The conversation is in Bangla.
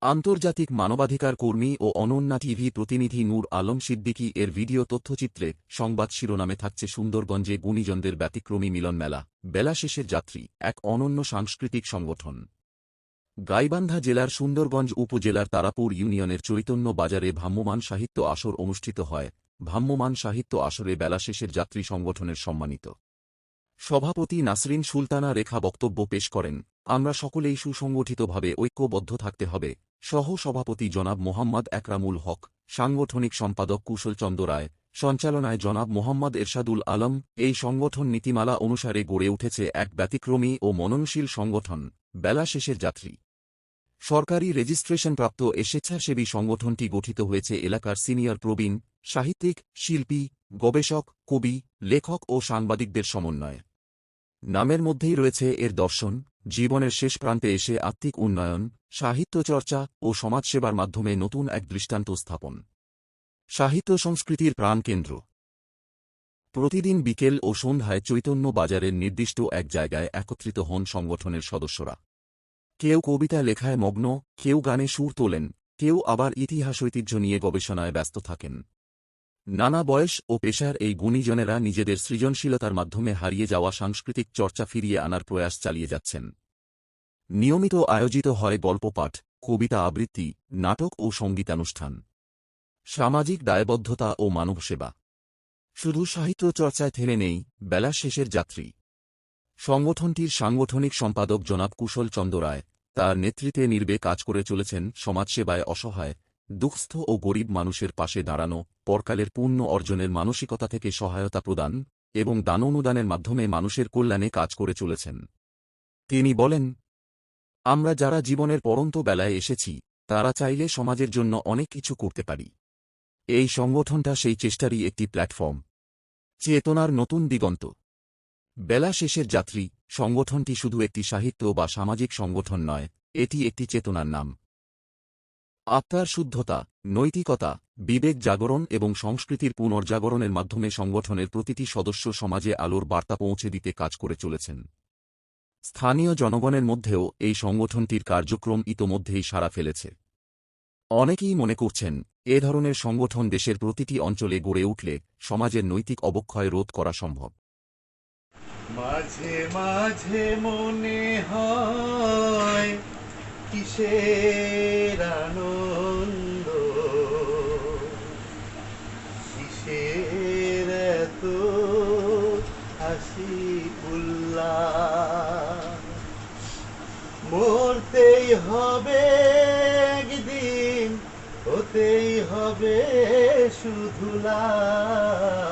আন্তর্জাতিক মানবাধিকার কর্মী ও অনন্যা টিভি প্রতিনিধি নূর আলম সিদ্দিকী এর ভিডিও তথ্যচিত্রে সংবাদ শিরোনামে থাকছে সুন্দরগঞ্জে গুণীজনদের ব্যতিক্রমী মিলন মেলা, বেলা শেষের যাত্রী, এক অনন্য সাংস্কৃতিক সংগঠন। গাইবান্ধা জেলার সুন্দরগঞ্জ উপজেলার তারাপুর ইউনিয়নের চৈতন্য বাজারে ভ্রাম্যমাণ সাহিত্য আসর অনুষ্ঠিত হয়। ভ্রাম্যমাণ সাহিত্য আসরে বেলা শেষের যাত্রী সংগঠনের সম্মানিত সভাপতি নাসরিন সুলতানা রেখা বক্তব্য পেশ করেন। আমরা সকলেই সুসংগঠিতভাবে ঐক্যবদ্ধ থাকতে হবে। সহ সভাপতি জনাব মোহাম্মদ একরামুল হক, সাংগঠনিক সম্পাদক কুশল চন্দ্র রায়, সঞ্চালনায় জনাব মোহাম্মদ এরশাদুল আলম। এই সংগঠন নীতিমালা অনুসারে গড়ে উঠেছে এক ব্যতিক্রমী ও মননশীল সংগঠন, বেলা শেষের যাত্রী। সরকারি রেজিস্ট্রেশনপ্রাপ্ত এ স্বেচ্ছাসেবী সংগঠনটি গঠিত হয়েছে এলাকার সিনিয়র প্রবীণ সাহিত্যিক, শিল্পী, গবেষক, কবি, লেখক ও সাংবাদিকদের সমন্বয়ে। নামের মধ্যেই রয়েছে এর দর্শন, জীবনের শেষ প্রান্তে এসে আত্মিক উন্নয়ন, সাহিত্য চর্চা ও সমাজসেবার মাধ্যমে নতুন এক দৃষ্টান্ত স্থাপন। সাহিত্য সংস্কৃতির প্রাণকেন্দ্র। প্রতিদিন বিকেল ও সন্ধ্যায় চৈতন্য বাজারের নির্দিষ্ট এক জায়গায় একত্রিত হন সংগঠনের সদস্যরা। কেউ কবিতা লেখায় মগ্ন, কেউ গানে সুর তোলেন, কেউ আবার ইতিহাস ঐতিহ্য নিয়ে গবেষণায় ব্যস্ত থাকেন। নানা বয়স ও পেশার এই গুণীজনেরা নিজেদের সৃজনশীলতার মাধ্যমে হারিয়ে যাওয়া সাংস্কৃতিক চর্চা ফিরিয়ে আনার প্রয়াস চালিয়ে যাচ্ছেন। নিয়মিত আয়োজিত হয় গল্পপাঠ, কবিতা আবৃত্তি, নাটক ও সঙ্গীতানুষ্ঠান। সামাজিক দায়বদ্ধতা ও মানবসেবা। শুধু সাহিত্য চর্চায় থেমে নেই বেলা শেষের যাত্রী। সংগঠনটির সাংগঠনিক সম্পাদক জনাব কুশল চন্দ্র রায় তার নেতৃত্বে নির্বে কাজ করে চলেছেন সমাজসেবায়, অসহায়, দুঃস্থ ও গরিব মানুষের পাশে দাঁড়ানো, পরকালের পুণ্য অর্জনের মানসিকতা থেকে সহায়তা প্রদান এবং দান অনুদানের মাধ্যমে মানুষের কল্যাণে কাজ করে চলেছেন। তিনি বলেন, আমরা যারা জীবনের পরন্ত বেলায় এসেছি তারা চাইলে সমাজের জন্য অনেক কিছু করতে পারি। এই সংগঠনটা সেই চেষ্টারই একটি প্ল্যাটফর্ম, চেতনার নতুন দিগন্ত। বেলা শেষের যাত্রী সংগঠনটি শুধু একটি সাহিত্য বা সামাজিক সংগঠন নয়, এটি একটি চেতনার নাম। আত্মার শুদ্ধতা, নৈতিকতা, বিবেক জাগরণ এবং সংস্কৃতির পুনর্জাগরণের মাধ্যমে সংগঠনের প্রতিটি সদস্য সমাজে আলোর বার্তা পৌঁছে দিতে কাজ করে চলেছেন। স্থানীয় জনগণের মধ্যেও এই সংগঠনটির কার্যক্রম ইতোমধ্যেই সাড়া ফেলেছে। অনেকেই মনে করছেন এ ধরনের সংগঠন দেশের প্রতিটি অঞ্চলে গড়ে উঠলে সমাজের নৈতিক অবক্ষয় রোধ করা সম্ভব। মাঝে মাঝে মনে হয় কিসের আনন্দ, কিসের এত হাসি উল্লাস। মরতেই হবে একদিন, হতেই হবে শুধু লাশ।